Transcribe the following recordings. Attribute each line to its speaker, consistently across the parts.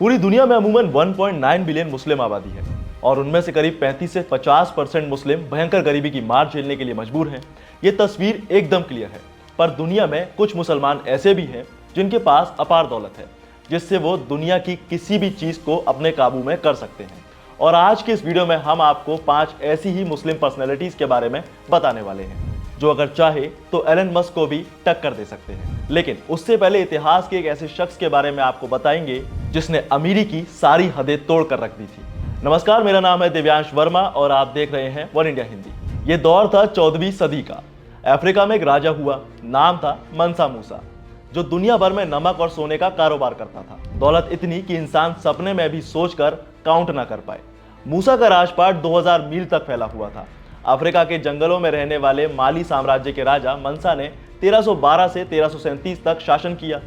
Speaker 1: पूरी दुनिया में अमूमन 1.9 बिलियन मुस्लिम आबादी है और उनमें से करीब 35 से 50% मुस्लिम भयंकर गरीबी की मार झेलने के लिए मजबूर हैं। ये तस्वीर एकदम क्लियर है, पर दुनिया में कुछ मुसलमान ऐसे भी हैं जिनके पास अपार दौलत है, जिससे वो दुनिया की किसी भी चीज को अपने काबू में कर सकते हैं। और आज के इस वीडियो में हम आपको 5 ऐसी ही मुस्लिम पर्सनैलिटीज के बारे में बताने वाले हैं जो अगर चाहे तो एलन मस्क को भी टक्कर दे सकते हैं। लेकिन उससे पहले इतिहास के एक ऐसे शख्स के बारे में आपको बताएंगे जिसने अमीरी की सारी हदें तोड़ कर रख दी थी। नमस्कार, मेरा नाम है दिव्यांश वर्मा और आप देख रहे हैं वन इंडिया हिंदी। ये दौर था 14वीं सदी का। अफ्रीका में एक राजा हुआ, नाम था मंसा मूसा, जो दुनिया भर में नमक और सोने का कारोबार करता था। दौलत इतनी कि इंसान सपने में भी सोचकर काउंट ना कर पाए। मूसा का राजपाट 2000 मील तक फैला हुआ था। अफ्रीका के जंगलों में रहने वाले माली साम्राज्य के राजा मंसा ने 1312 से 1337 तक शासन किया।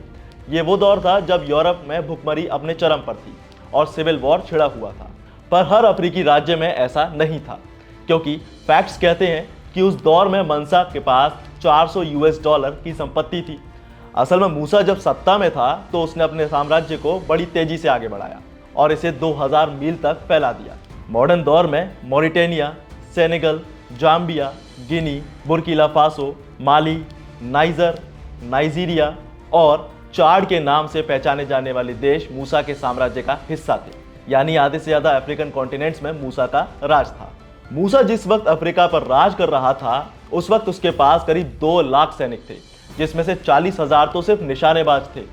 Speaker 1: ये वो दौर था जब यूरोप में भुखमरी अपने चरम पर थी और सिविल वॉर छिड़ा हुआ था। पर हर अफ्रीकी राज्य में ऐसा नहीं था, क्योंकि फैक्ट्स कहते हैं कि उस दौर में मंसा के पास $400 की संपत्ति थी। असल में मूसा जब सत्ता में था तो उसने अपने साम्राज्य को बड़ी तेजी से आगे बढ़ाया और इसे 2000 मील तक फैला दिया। मॉडर्न दौर में मॉरिटेनिया, सेनेगल, जाम्बिया, गिनी, बुर्किना फासो, माली, नाइजर, नाइजीरिया और चाड के नाम से पहचाने जाने वाले देश मूसा के साम्राज्य का हिस्सा थे। यानी आधे से ज्यादा अफ्रीकन कॉन्टिनेंट्स में मूसा का राज था। मूसा जिस वक्त अफ्रीका पर राज कर रहा था, उस वक्त उसके पास करीब 2 लाख सैनिक थे, जिसमें से 40,000 तो सिर्फ निशानेबाज थे।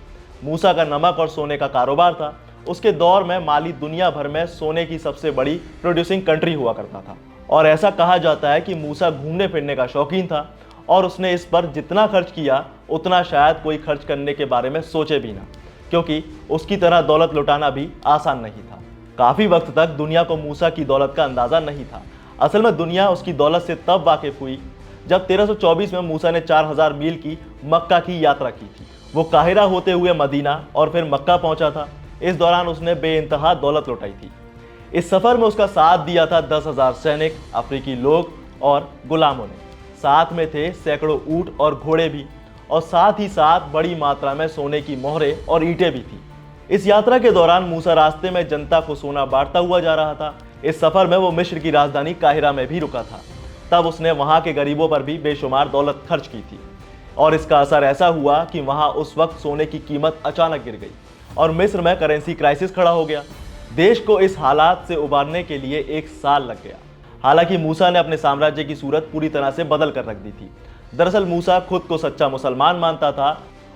Speaker 1: मूसा का नमक और सोने का कारोबार था। उसके दौर में माली दुनिया भर में सोने की सबसे बड़ी प्रोड्यूसिंग कंट्री हुआ करता था और ऐसा कहा जाता है कि मूसा घूमने फिरने का शौकीन था और उसने इस पर जितना खर्च किया उतना शायद कोई खर्च करने के बारे में सोचे भी ना, क्योंकि उसकी तरह दौलत लुटाना भी आसान नहीं था। काफी वक्त तक दुनिया को मूसा की दौलत का अंदाजा नहीं था। असल में दुनिया उसकी दौलत से तब वाकिफ हुई जब 1324 में मूसा ने 4000 मील की मक्का की यात्रा की थी। वो काहिरा होते हुए मदीना और फिर मक्का पहुंचा था। इस दौरान उसने बेइंतहा दौलत लुटाई थी। इस सफर में उसका साथ दिया था 10,000 सैनिक, अफ्रीकी लोग और गुलामों ने। साथ में थे सैकड़ों ऊंट और घोड़े भी, और साथ ही साथ बड़ी मात्रा में सोने की मोहरें और ईंटें भी थी। इस यात्रा के दौरान मूसा रास्ते में जनता को सोना बांटता हुआ जा रहा था। इस सफर में वो मिस्र की राजधानी काहिरा में भी रुका था। तब उसने वहां के गरीबों पर भी बेशुमार दौलत खर्च की थी और इसका असर ऐसा हुआ कि वहां उस वक्त सोने की कीमत अचानक गिर गई और मिस्र में करेंसी क्राइसिस खड़ा हो गया। देश को इस हालात से उबारने के लिए 1 साल लग गया। हालांकि मूसा ने अपने साम्राज्य की सूरत पूरी तरह से बदल कर रख दी थी। दरअसल मूसा खुद को सच्चा मुसलमान मानता था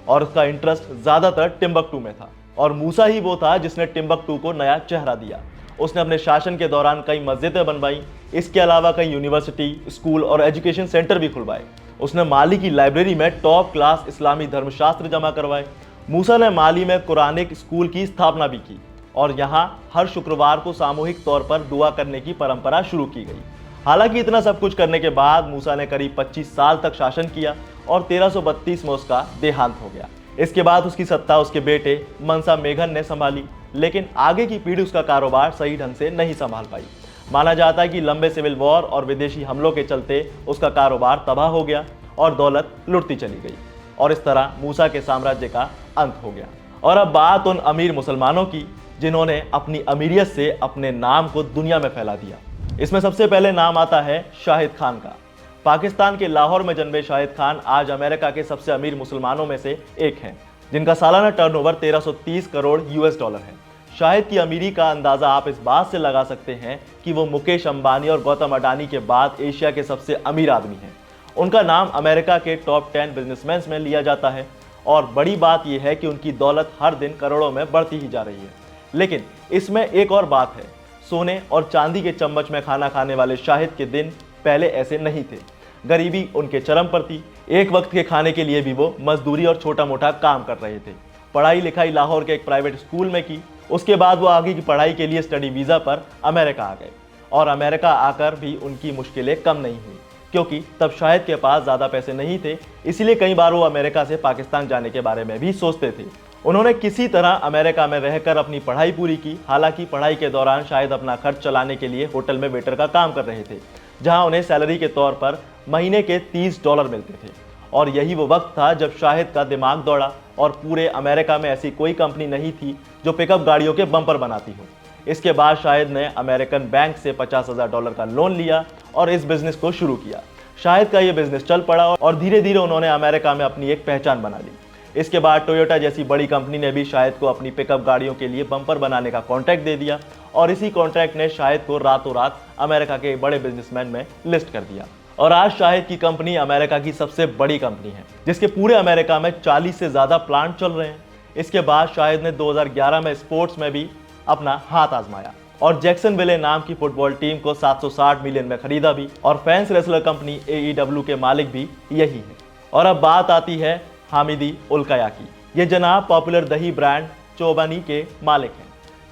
Speaker 1: और उसका इंटरेस्ट ज्यादातर टिम्बकटू में था, और मूसा ही वो था जिसने टिम्बकटू को नया चेहरा दिया। उसने अपने शासन के दौरान कई मस्जिदें बनवाई। इसके अलावा कई यूनिवर्सिटी, स्कूल और एजुकेशन सेंटर भी खुलवाए। उसने माली की लाइब्रेरी में टॉप क्लास इस्लामी धर्मशास्त्र जमा करवाए। मूसा ने माली में कुरानिक स्कूल की स्थापना भी की और यहाँ हर शुक्रवार को सामूहिक तौर पर दुआ करने की परंपरा शुरू की गई। हालांकि इतना सब कुछ करने के बाद मूसा ने करीब 25 साल तक शासन किया और 1332 में उसका देहांत हो गया। इसके बाद उसकी सत्ता उसके बेटे मंसा मेघन ने संभाली, लेकिन आगे की पीढ़ी उसका कारोबार सही ढंग से नहीं संभाल पाई। माना जाता है कि लंबे सिविल वॉर और विदेशी हमलों के चलते उसका कारोबार तबाह हो गया और दौलत लुटती चली गई और इस तरह मूसा के साम्राज्य का अंत हो गया। और अब बात उन अमीर मुसलमानों की जिन्होंने अपनी अमीरियत से अपने नाम को दुनिया में फैला दिया। इसमें सबसे पहले नाम आता है शाहिद खान का। पाकिस्तान के लाहौर में जन्मे शाहिद खान आज अमेरिका के सबसे अमीर मुसलमानों में से एक हैं, जिनका सालाना टर्नओवर 1330 करोड़ US है। शाहिद की अमीरी का अंदाजा आप इस बात से लगा सकते हैं कि वो मुकेश अंबानी और गौतम अडानी के बाद एशिया के सबसे अमीर आदमी हैं। उनका नाम अमेरिका के टॉप 10 बिजनेसमैन में लिया जाता है और बड़ी बात यह है कि उनकी दौलत हर दिन करोड़ों में बढ़ती ही जा रही है। लेकिन इसमें एक और बात है, सोने और चांदी के चम्मच में खाना खाने वाले शाहिद के दिन पहले ऐसे नहीं थे। गरीबी उनके चरम पर थी। एक वक्त के खाने के लिए भी वो मजदूरी और छोटा मोटा काम कर रहे थे। पढ़ाई लिखाई लाहौर के एक प्राइवेट स्कूल में की। उसके बाद वो आगे की पढ़ाई के लिए स्टडी वीज़ा पर अमेरिका आ गए और अमेरिका आकर भी उनकी मुश्किलें कम नहीं हुई, क्योंकि तब शाहिद के पास ज़्यादा पैसे नहीं थे। इसीलिए कई बार वो अमेरिका से पाकिस्तान जाने के बारे में भी सोचते थे। उन्होंने किसी तरह अमेरिका में रहकर अपनी पढ़ाई पूरी की। हालांकि पढ़ाई के दौरान शाहिद अपना खर्च चलाने के लिए होटल में वेटर का काम कर रहे थे, जहां उन्हें सैलरी के तौर पर महीने के $30 मिलते थे। और यही वो वक्त था जब शाहिद का दिमाग दौड़ा और पूरे अमेरिका में ऐसी कोई कंपनी नहीं थी जो पिकअप गाड़ियों के बम्पर बनाती हो। इसके बाद शाहिद ने अमेरिकन बैंक से $50,000 का लोन लिया और इस बिजनेस को शुरू किया। शाहिद का ये बिजनेस चल पड़ा और धीरे धीरे उन्होंने अमेरिका में अपनी एक पहचान बना ली। इसके बाद टोयोटा जैसी बड़ी कंपनी ने भी शाहिद को अपनी पिकअप गाड़ियों के लिए बम्पर बनाने का कॉन्ट्रैक्ट दे दिया और इसी कॉन्ट्रैक्ट ने शाहिद को रातों रात अमेरिका के बड़े बिजनेसमैन में लिस्ट कर दिया। और आज शाहिद की कंपनी अमेरिका की सबसे बड़ी कंपनी है, जिसके पूरे अमेरिका में 40 से ज्यादा प्लांट चल रहे हैं। इसके बाद शाहिद ने 2011 में स्पोर्ट्स में भी अपना हाथ आजमाया और जैक्सनविले नाम की फुटबॉल टीम को 760 मिलियन में खरीदा भी और फैंस रेसलर कंपनी AEW के मालिक भी यही है। और अब बात आती है हामिदी उल्काया की। ये जनाब पॉपुलर दही ब्रांड चोबानी के मालिक हैं,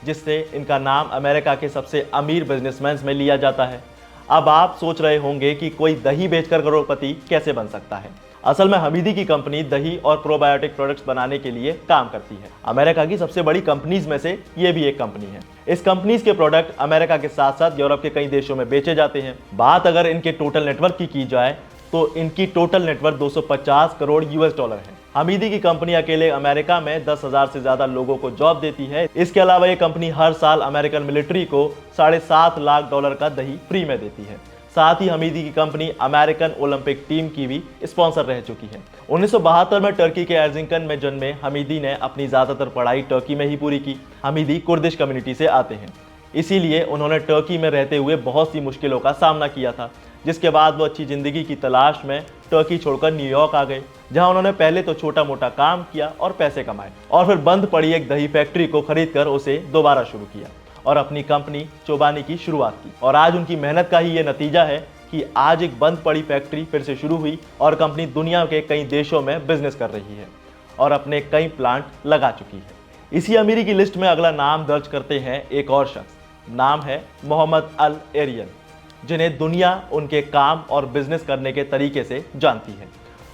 Speaker 1: जिससे इनका नाम अमेरिका के सबसे अमीर बिजनेसमैन में लिया जाता है। अब आप सोच रहे होंगे कि कोई दही बेचकर करोड़पति कैसे बन सकता है। असल में हमीदी की कंपनी दही और प्रोबायोटिक प्रोडक्ट्स बनाने के लिए काम करती है। अमेरिका की सबसे बड़ी कंपनीज में से ये भी एक कंपनी है। इस कंपनीज के प्रोडक्ट अमेरिका के साथ साथ यूरोप के कई देशों में बेचे जाते हैं। बात अगर इनके टोटल नेटवर्क की जाए तो इनकी टोटल नेटवर्क 250 करोड़ US है। हमीदी की कंपनी अकेले अमेरिका में 10,000 से ज्यादा लोगों को जॉब देती है। इसके अलावा ये कंपनी हर साल अमेरिकन मिलिट्री को $7.5 लाख का दही फ्री में देती है। साथ ही हमीदी की कंपनी अमेरिकन ओलंपिक टीम की भी स्पॉन्सर रह चुकी है। 1972 में टर्की के एर्जिंकन में जन्मे हमीदी ने अपनी ज्यादातर पढ़ाई टर्की में ही पूरी की। हमीदी कुर्दिश कम्युनिटी से आते हैं, इसीलिए उन्होंने टर्की में रहते हुए बहुत सी मुश्किलों का सामना किया था, जिसके बाद वो अच्छी जिंदगी की तलाश में टर्की छोड़कर न्यूयॉर्क आ गए, जहां उन्होंने पहले तो छोटा मोटा काम किया और पैसे कमाए और फिर बंद पड़ी एक दही फैक्ट्री को खरीदकर उसे दोबारा शुरू किया और अपनी कंपनी चोबानी की शुरुआत की। और आज उनकी मेहनत का ही ये नतीजा है कि आज एक बंद पड़ी फैक्ट्री फिर से शुरू हुई और कंपनी दुनिया के कई देशों में बिजनेस कर रही है और अपने कई प्लांट लगा चुकी है। इसी अमीरी की लिस्ट में अगला नाम दर्ज करते हैं एक और शख्स, नाम है मोहम्मद अल एरियन, जिन्हें दुनिया उनके काम और बिजनेस करने के तरीके से जानती है।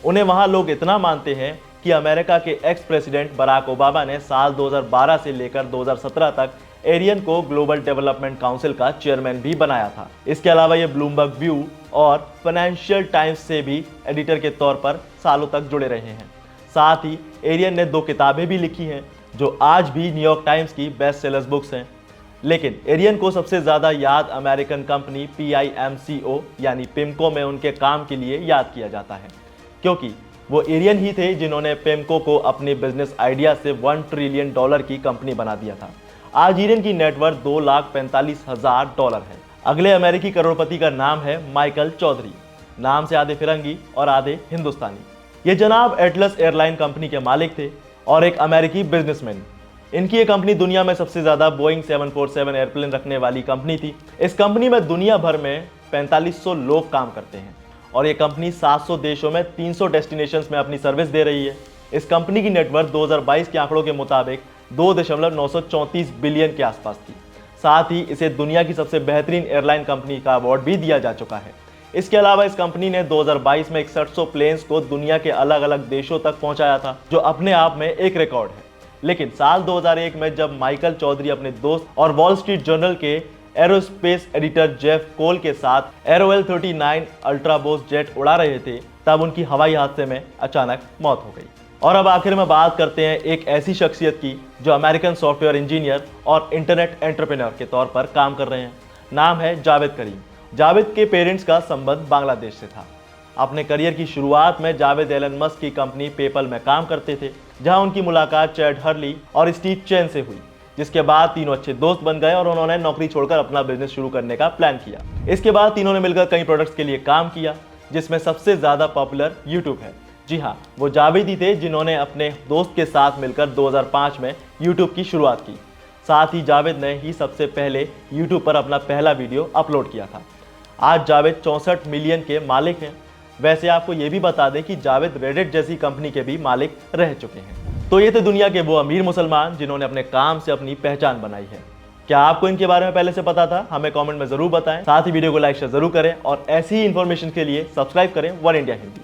Speaker 1: उन्हें वहां लोग इतना मानते हैं कि अमेरिका के एक्स प्रेसिडेंट बराक ओबामा ने साल 2012 से लेकर 2017 तक एरियन को ग्लोबल डेवलपमेंट काउंसिल का चेयरमैन भी बनाया था। इसके अलावा ये ब्लूमबर्ग व्यू और फाइनेंशियल टाइम्स से भी एडिटर के तौर पर सालों तक जुड़े रहे हैं। साथ ही एरियन ने 2 किताबें भी लिखी हैं जो आज भी न्यूयॉर्क टाइम्स की बेस्ट सेलर्स बुक्स हैं। लेकिन एरियन को सबसे ज्यादा याद अमेरिकन कंपनी PIMCO यानी पिमको में उनके काम के लिए याद किया जाता है, क्योंकि वो एरियन ही थे जिन्होंने पिमको को अपने बिजनेस आइडिया से $1 ट्रिलियन की कंपनी बना दिया था। आज एरियन की नेटवर्थ $2,45,000 है। अगले अमेरिकी करोड़पति का नाम है माइकल चौधरी। नाम से आधे फिरंगी और आधे हिंदुस्तानी। ये जनाब एटलस एयरलाइन कंपनी के मालिक थे और एक अमेरिकी बिजनेसमैन। इनकी ये कंपनी दुनिया में सबसे ज्यादा बोइंग 747 एयरप्लेन रखने वाली कंपनी थी। इस कंपनी में दुनिया भर में 4500 लोग काम करते हैं और ये कंपनी 700 देशों में 300 डेस्टिनेशंस में अपनी सर्विस दे रही है। इस कंपनी की नेटवर्थ 2022 के आंकड़ों के मुताबिक 2.934 बिलियन के आसपास थी। साथ ही इसे दुनिया की सबसे बेहतरीन एयरलाइन कंपनी का अवार्ड भी दिया जा चुका है। इसके अलावा इस कंपनी ने 2022 में 6100 प्लेन्स को दुनिया के अलग अलग देशों तक पहुंचाया था, जो अपने आप में एक रिकॉर्ड है। लेकिन साल 2001 में जब माइकल चौधरी अपने दोस्त और वॉल स्ट्रीट जर्नल के एरोस्पेस एडिटर जेफ कोल के साथ एरोएल 39 अल्ट्राबोस जेट उड़ा रहे थे, तब उनकी हवाई हादसे में अचानक मौत हो गई। और अब आखिर में बात करते हैं एक ऐसी शख्सियत की जो अमेरिकन सॉफ्टवेयर इंजीनियर और इंटरनेट एंटरप्रेन्योर के तौर पर काम कर रहे हैं। नाम है जावेद करीम। जावेद के पेरेंट्स का संबंध बांग्लादेश से था। अपने करियर की शुरुआत में जावेद एलन मस्क की कंपनी पेपल में काम करते थे, जहां उनकी मुलाकात चैड हर्ली और स्टीव चेन से हुई, जिसके बाद तीनों अच्छे दोस्त बन गए और उन्होंने नौकरी छोड़कर अपना बिजनेस शुरू करने का प्लान किया। इसके बाद तीनों ने मिलकर कई प्रोडक्ट्स के लिए काम किया, जिसमें सबसे ज्यादा पॉपुलर यूट्यूब है। जी हाँ, वो जावेद ही थे जिन्होंने अपने दोस्त के साथ मिलकर 2005 में यूट्यूब की शुरुआत की। साथ ही जावेद ने ही सबसे पहले यूट्यूब पर अपना पहला वीडियो अपलोड किया था। आज जावेद 64 मिलियन के मालिक हैं। वैसे आपको ये भी बता दें कि जावेद रेडिट जैसी कंपनी के भी मालिक रह चुके हैं। तो ये थे दुनिया के वो अमीर मुसलमान जिन्होंने अपने काम से अपनी पहचान बनाई है। क्या आपको इनके बारे में पहले से पता था? हमें कमेंट में जरूर बताएं। साथ ही वीडियो को लाइक शेयर जरूर करें और ऐसी ही इंफॉर्मेशन के लिए सब्सक्राइब करें वन इंडिया हिंदी।